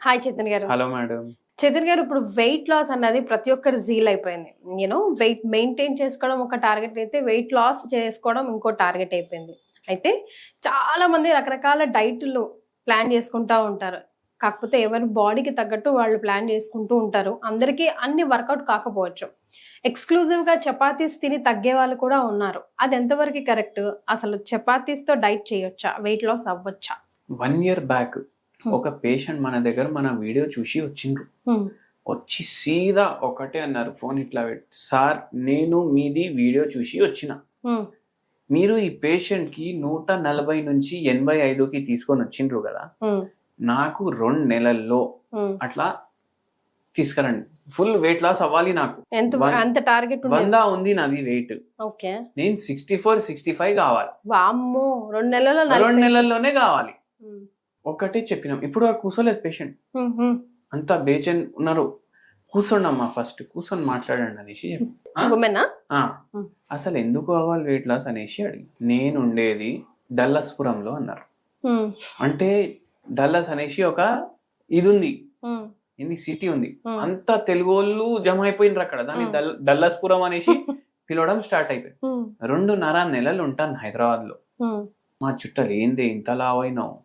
Hi Chaitanya గారు. Hello madam. Chaitanya గారు, ఇప్పుడు వెయిట్ లాస్ అన్నది ప్రతి ఒక్కరి జీల్ అయిపోయింది. వెయిట్ మెయింటైన్ చేసుకోవడం ఒక టార్గెట్ అయితే, వెయిట్ లాస్ చేసుకోవడం ఇంకో టార్గెట్ అయిపోయింది. అయితే చాలా మంది రకరకాల డైట్లు ప్లాన్ చేసుకుంటూ ఉంటారు. కాకపోతే ఎవరి బాడీకి తగ్గట్టు వాళ్ళు ప్లాన్ చేసుకుంటూ ఉంటారు. అందరికీ అన్ని వర్కౌట్ కాకపోవచ్చు. ఎక్స్క్లూజివ్గా చపాతీస్ తిని తగ్గే వాళ్ళు కూడా ఉన్నారు. అది ఎంతవరకు కరెక్ట్? అసలు చపాతీస్తో డైట్ చేయొచ్చా? వెయిట్ లాస్ అవ్వచ్చా? 1 year బ్యాక్ ఒక పేషెంట్ మన దగ్గర మన వీడియో చూసి వచ్చిండ్రు. వచ్చి సీదా ఒకటే అన్నారు, ఫోన్ ఇట్లా పెట్టి, సార్ నేను మీది వీడియో చూసి వచ్చిన, మీరు ఈ పేషెంట్ కి 140 నుంచి 85కి తీసుకొని వచ్చిండ్రు కదా, నాకు 2 నెలల్లో అట్లా తీసుకురండి, ఫుల్ వెయిట్ లాస్ అవ్వాలి, నాకు ఎంత టార్గెట్ 100 ఉంది నాది వెయిట్, నేను 64-65 కావాలి, 2 నెలల్లోనే కావాలి, ఒకటే చెప్పినాం. ఇప్పుడు కూర్చోలేదు పేషెంట్, అంతా బేచైన్ ఉన్నారు. కూర్చోండమ్మా, ఫస్ట్ కూర్చొని మాట్లాడండి అనేసి అసలు ఎందుకు అవ్వాలి వెయిట్ లాస్ అనేసి అడిగి, నేను ఉండేది డల్లస్పురంలో అన్నారు. అంటే డల్లస్ అనేసి ఒక ఇది ఉంది, సిటీ ఉంది, అంతా తెలుగు వాళ్ళు జమ అయిపోయినారు అక్కడ, దాన్ని డల్లస్పురం అనేసి పిలవడం స్టార్ట్ అయిపోయింది. 2.5 నెలలు ఉంటాను హైదరాబాద్ లో. మా చుట్టాలు, ఏంది ఇంత లావైనావు,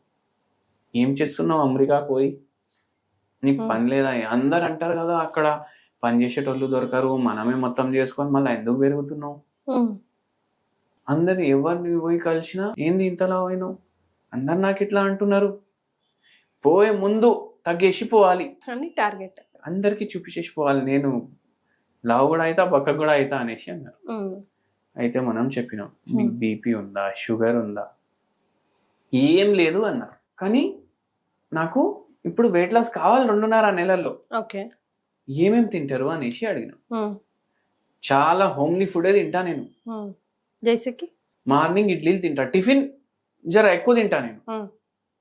ఏం చేస్తున్నావు అమెరికా పోయి, నీకు పని లేదా, అందరు అంటారు కదా అక్కడ పని చేసేటోళ్ళు దొరకరు, మనమే మొత్తం చేసుకొని మళ్ళీ ఎందుకు పెరుగుతున్నావు, అందరు ఎవరిని పోయి కలిసినా ఏంది ఇంత లావైనావు, అందరు నాకు ఇట్లా అంటున్నారు, పోయే ముందు తగ్గేసి పోవాలి అని టార్గెట్, అందరికి చూపించేసి పోవాలి, నేను లావు కూడా అవుతా బక్క కూడా అవుతా అనేసి అన్నారు. అయితే మనం చెప్పినాం, మీకు బీపీ ఉందా, షుగర్ ఉందా, ఏం లేదు అన్నారు. కానీ నాకు ఇప్పుడు వెయిట్ లాస్ కావాలి 2.5 నెలల్లో, ఏమేమి తింటారు అనేసి అడిగిన. చాలా హోమ్లీ ఫుడ్ తింటా నేను, మార్నింగ్ ఇడ్లీలు తింటా, టిఫిన్ జర ఎక్కువ తింటా నేను,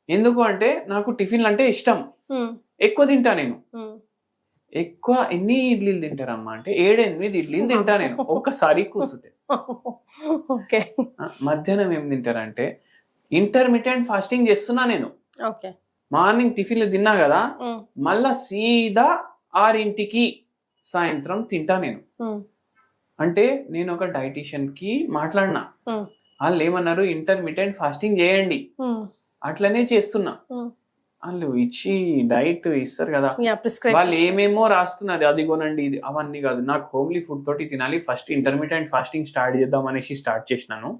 ఎందుకు అంటే నాకు టిఫిన్లు అంటే ఇష్టం, ఎక్కువ తింటా నేను. ఎక్కువ ఎన్ని ఇడ్లీలు తింటారమ్మా అంటే 7-8 ఇడ్లీలు తింటా నేను ఒక్కసారి కూర్చుంటే. మధ్యాహ్నం ఏం తింటారంటే ఇంటర్మీడియట్ ఫాస్టింగ్ చేస్తున్నా నేను. మార్నింగ్ టిఫిన్లు తిన్నా కదా, మళ్ళా సీదా 6కి సాయంత్రం తింటా నేను. అంటే నేను ఒక డైటీషియన్ కి మాట్లాడినా, వాళ్ళు ఏమన్నారు, ఇంటర్మీడియట్ ఫాస్టింగ్ చేయండి, అట్లనే చేస్తున్నా. వాళ్ళు ఇచ్చి డైట్ ఇస్తారు కదా, వాళ్ళు ఏమేమో రాస్తున్నారు, అది కొనండి ఇది అవన్నీ కాదు, నాకు హోమ్లీ ఫుడ్ తోటి తినాలి, ఫస్ట్ ఇంటర్మీడియట్ ఫాస్టింగ్ స్టార్ట్ చేద్దాం అనేసి స్టార్ట్ చేసినాను.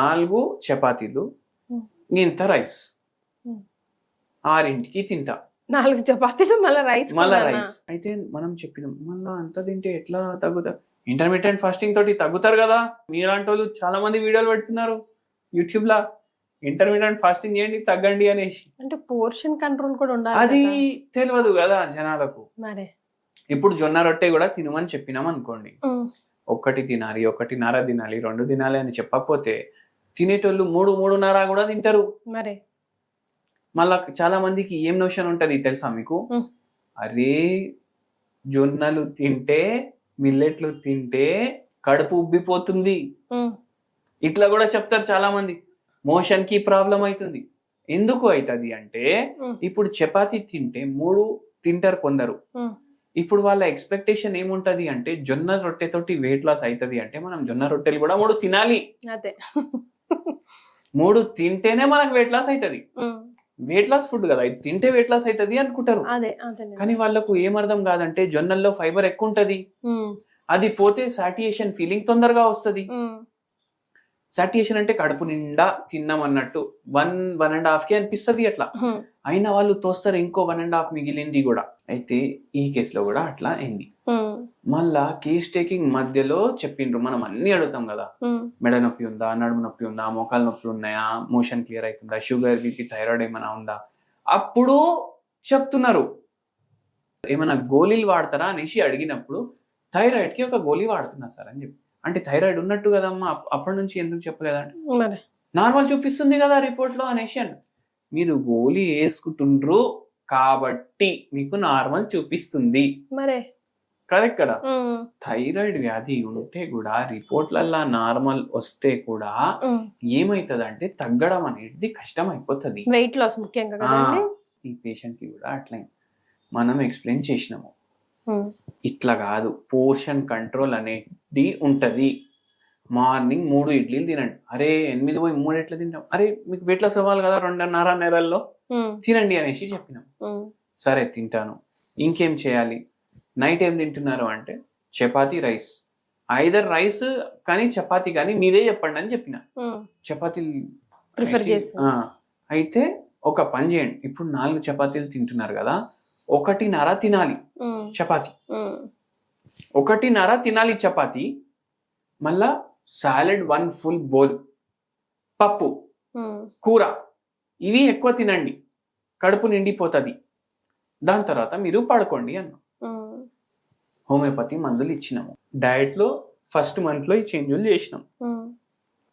4 చపాతీలు, ఇంత రైస్, 6కి తింటా, 4 చపాతీలు మళ్ళీ రైస్. అయితే మనం చెప్పినాం, మళ్ళా అంత తింటే ఎట్లా తగ్గుతారు, ఇంటర్మీడియట్ ఫాస్టింగ్ తోటి తగ్గుతారు కదా, మీలాంటి వాళ్ళు చాలా మంది వీడియోలు పెడుతున్నారు యూట్యూబ్ లా, ఇంటర్మీడియట్ ఫాస్టింగ్ చేయండి తగ్గండి అనేసి. అంటే పోర్షన్ కంట్రోల్ కూడా ఉండాలి, అది తెలియదు కదా జనాలకు. ఇప్పుడు జొన్న రొట్టె కూడా తినమని చెప్పినాం అనుకోండి, 1 తినాలి, 1.5 తినాలి, 2 తినాలి అని చెప్పకపోతే తినేటోళ్ళు 3-3.5 కూడా తింటారు. మళ్ళా చాలా మందికి ఏం నోషన్ ఉంటది తెలుసా మీకు, అరే జొన్నలు తింటే, మిల్లెట్లు తింటే కడుపు ఉబ్బిపోతుంది, ఇట్లా కూడా చెప్తారు చాలా మంది. మోషన్ కి ప్రాబ్లం అవుతుంది. ఎందుకు అవుతుంది అంటే, ఇప్పుడు చపాతీ తింటే 3 తింటారు కొందరు. ఇప్పుడు వాళ్ళ ఎక్స్పెక్టేషన్ ఏముంటది అంటే, జొన్న రొట్టెతోటి వెయిట్ లాస్ అవుతుంది అంటే మనం జొన్న రొట్టెలు కూడా 3 తినాలి, 3 తింటేనే మనకు వెయిట్ లాస్ అవుతుంది. వెయిట్ లాస్ ఫుడ్ కదా, ఇది తింటే వెయిట్ లాస్ అవుతుంది అనుకుంటారు. కానీ వాళ్ళకు ఏమర్థం కాదంటే, జొన్నల్లో ఫైబర్ ఎక్కువ ఉంటది, అది పోతే సాటియేషన్ ఫీలింగ్ తొందరగా వస్తుంది. సాటియేషన్ అంటే కడుపు నిండా తిన్నాం అన్నట్టు 1-1.5కి అనిపిస్తుంది అట్లా. అయినా వాళ్ళు తోస్తారు ఇంకో 1.5 మిగిలింది కూడా. అయితే ఈ కేసులో కూడా అట్లా అయింది. మళ్ళా కేస్ టేకింగ్ మధ్యలో చెప్పిండ్రు, మనం అన్ని అడుగుతాం కదా, మెడ నొప్పి ఉందా, నడుము నొప్పి ఉందా, మోకాలు నొప్పి ఉన్నాయా, మోషన్ క్లియర్ అవుతుందా, షుగర్ బీపీ థైరాయిడ్ ఏమైనా ఉందా, అప్పుడు చెప్తున్నారు. ఏమైనా గోళీలు వాడతారా అనేసి అడిగినప్పుడు, థైరాయిడ్ కి ఒక గోళీ వాడుతున్నా సార్ అని చెప్పి. అంటే థైరాయిడ్ ఉన్నట్టు కదమ్మా, అప్పటి నుంచి ఎందుకు చెప్పలేదంటే, నార్మల్ చూపిస్తుంది కదా రిపోర్ట్ లో అనేసి అన్న. మీరు గోళీ వేసుకుంటుండ్రు కాబట్టి మీకు నార్మల్ చూపిస్తుంది, కరెక్ట్ కదా. థైరాయిడ్ వ్యాధి ఉంటే కూడా రిపోర్ట్లల్లా నార్మల్ వస్తే కూడా ఏమైతుంది అంటే, తగ్గడం అనేది కష్టం అయిపోతుంది. వెయిట్ లాస్ ముఖ్యంగా ఈ పేషెంట్కి కూడా అట్లనే మనం ఎక్స్ప్లెయిన్ చేసినాము, ఇట్లా కాదు, పోర్షన్ కంట్రోల్ అనేది ఉంటుంది. మార్నింగ్ 3 ఇడ్లీలు తినండి. అరే 8 పోయి 3 ఎట్లా తింటాం? అరే మీకు వెయిట్ లాస్ అవ్వాలి కదా 2.5 నెలల్లో, తినండి అనేసి చెప్పినాం. సరే తింటాను. ఇంకేం చేయాలి? నైట్ ఏం తింటున్నారు అంటే చపాతీ రైస్, ఐదర్ రైస్ కానీ చపాతీ కానీ మీరే చెప్పండి అని చెప్పిన. చపాతీ ప్రిఫర్ చేసి అయితే ఒక పని చేయండి, ఇప్పుడు 4 చపాతీలు తింటున్నారు కదా, 1.5 తినాలి చపాతీ, 1.5 తినాలి చపాతీ. మళ్ళా సాలెడ్ 1 ఫుల్ బౌల్, పప్పు, కూర, ఇవి ఎక్కువ తినండి, కడుపు నిండిపోతుంది. దాని తర్వాత మీరు పడుకోండి అన్నాం. హోమియోపతి మందులు ఇచ్చినాము. డయట్లో ఫస్ట్ మంత్లో ఈ చేంజ్లు చేసినాం.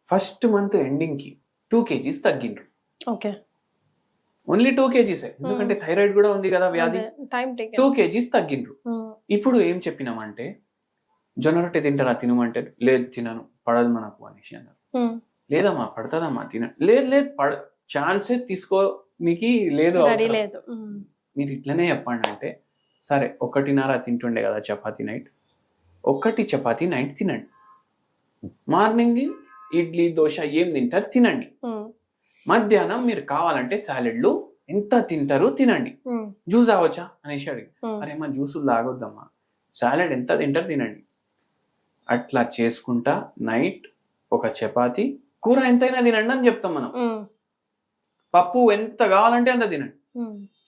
ఫస్ట్ మంత్ ఎండింగ్కి 2 kgs తగ్గిండ్రు. ఓకే, ఓన్లీ 2 kgs, ఎందుకంటే థైరాయిడ్ కూడా ఉంది కదా వ్యాధి. 2 kgs తగ్గిండ్రు. ఇప్పుడు ఏం చెప్పినామంటే జొన్న రొట్టె తింటారా తినమంటే, లేదు తినను, పడదు మనకు అనేసి అన్నారు. లేదమ్మా పడుతుందమ్మా తిన, లేదు లేదు ఛాన్సే తీసుకో నీకు లేదు, మీరు ఇట్లనే చెప్పండి అంటే సరే 1.5 తింటుండే కదా చపాతీ నైట్, 1 చపాతీ నైట్ తినండి. మార్నింగ్ ఇడ్లీ దోశ ఏం తింటారు తినండి. మధ్యాహ్నం మీరు కావాలంటే సాలెడ్లు ఎంత తింటారు తినండి. జ్యూస్ తాగొచ్చా అనేసి అడిగి, అరే మా జ్యూసులు తాగొద్దమ్మా, సాలెడ్ ఎంత తింటారు తినండి. అట్లా చేసుకుంటా నైట్ 1 చపాతీ, కూర ఎంతైనా తినండి అని చెప్తాం మనం. పప్పు ఎంత కావాలంటే అంత తినండి,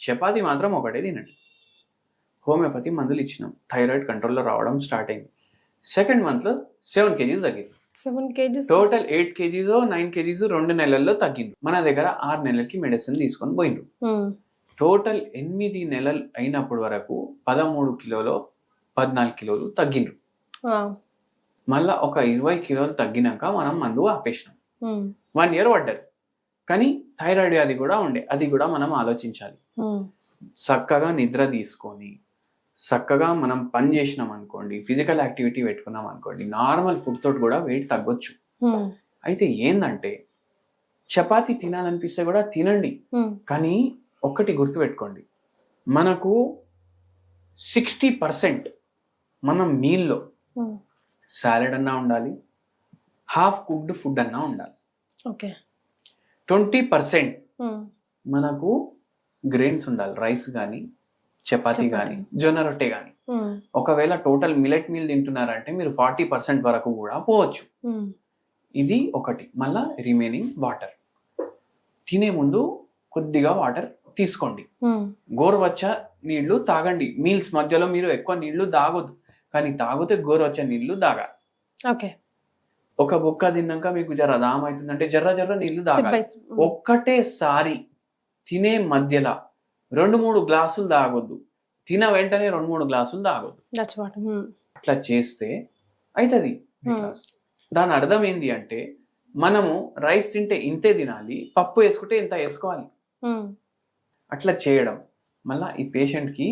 చపాతీ మాత్రం ఒకటే తినండి. హోమియోపతి మందులు ఇచ్చినాం. థైరాయిడ్ కంట్రోల్లో రావడం స్టార్ట్ అయింది. సెకండ్ మంత్లో 7 kgs తగ్గింది. 7 kgs టోటల్ 8 kgs 9 kgs 2 నెలల్లో తగ్గింది. మన దగ్గర 6 నెలలకి మెడిసిన్ తీసుకొని పోయిండు. టోటల్ 8 నెలలు అయినప్పటి వరకు 13 కిలోలు 14 కిలోలు తగ్గిండ్రు. మళ్ళా ఒక 20 కిలోలు తగ్గినాక మనం మందు ఆపేసినాం. 1 year పడ్డది. కానీ థైరాయిడ్ వ్యాధి కూడా ఉండే, అది కూడా మనం ఆలోచించాలి. చక్కగా నిద్ర తీసుకొని చక్కగా మనం పని చేసినాం అనుకోండి, ఫిజికల్ యాక్టివిటీ పెట్టుకున్నాం అనుకోండి, నార్మల్ ఫుడ్ తోటి కూడా వెయిట్ తగ్గొచ్చు. అయితే ఏందంటే చపాతీ తినాలనిపిస్తే కూడా తినండి, కానీ ఒక్కటి గుర్తుపెట్టుకోండి, మనకు 60% మన మీల్లో సాలెడ్ అన్నా ఉండాలి, హాఫ్ కుక్డ్ ఫుడ్ అన్నా ఉండాలి. 20% మనకు గ్రెయిన్స్ ఉండాలి, రైస్ కానీ చపాతీ కానీ జొన్న రొట్టె కానీ. ఒకవేళ టోటల్ మిలెట్ మీల్ తింటున్నారంటే మీరు 40% వరకు కూడా పోవచ్చు. ఇది ఒకటి. మళ్ళా రిమైనింగ్ వాటర్, తినే ముందు కొద్దిగా వాటర్ తీసుకోండి, గోరువచ్చ నీళ్లు తాగండి. మీల్స్ మధ్యలో మీరు ఎక్కువ నీళ్లు తాగొద్దు, కానీ తాగితే గోరువచ్చ నీళ్లు తాగాలి. ఒక బుక్క తిన్నాక మీకు జర దాహం అవుతుందంటే జర్ర నీళ్లు తాగాలి. ఒక్కటేసారి తినే మధ్యలో 2-3 గ్లాసులు తాగొద్దు, తిన వెంటనే 2-3 గ్లాసులు తాగొద్దు. అట్లా చేస్తే అవుతుంది. దాని అర్థం ఏంటి అంటే మనము రైస్ తింటే ఇంతే తినాలి, పప్పు వేసుకుంటే ఇంత వేసుకోవాలి. అట్లా చేయడం మళ్ళా ఈ పేషెంట్కి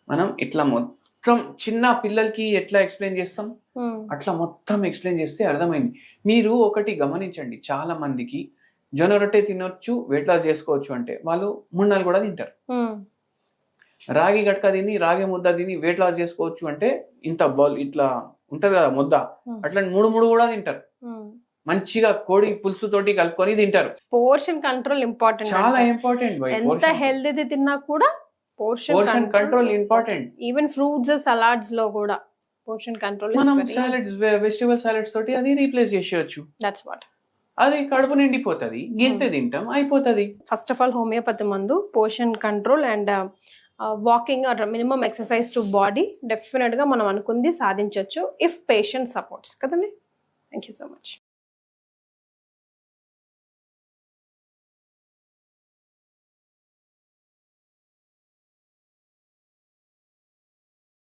మనం ఇట్లా మొత్తం చిన్న పిల్లలకి ఎట్లా ఎక్స్ప్లెయిన్ చేస్తాం అట్లా మొత్తం ఎక్స్ప్లెయిన్ చేస్తే అర్థమైంది. మీరు ఒకటి గమనించండి, చాలా మందికి జొన్న రొట్టె తినొచ్చు, వెయిట్ లాస్ చేసుకోవచ్చు అంటే వాళ్ళు 3 కూడా తింటారు. రాగి గట్క తిని రాగి ముద్ద తిని వెయిట్ లాస్ చేసుకోవచ్చు అంటే ఇంత బౌల్ ఇట్లా ఉంటది కదా ముద్ద, అట్లా 3 కూడా తింటారు. మంచిగా కోడి పులుసు తోటి కలుపుకొని తింటారు. పోర్షన్ కంట్రోల్ ఇంపార్టెంట్, చాలా ఇంపార్టెంట్. ఎంత హెల్తీ తిన్నా కూడా portion control important. Even fruits salads లో కూడా పోర్షన్ కంట్రోల్. మనం సాలడ్స్ వెజిటబుల్ సాలడ్స్ తోటి అది రీప్లేస్ చేసేయచ్చు. That's what. అది కడుపు నిండిపోతుంది, గింతే తింటాం అయిపోతుంది. ఫస్ట్ ఆఫ్ ఆల్ హోమియోపతి మందు portion control and walking are minimum exercise to body definite గా మనం అనుకుంది సాధించవచ్చు ఇఫ్ పేషెంట్ సపోర్ట్స్ కదండి. Thank you so much.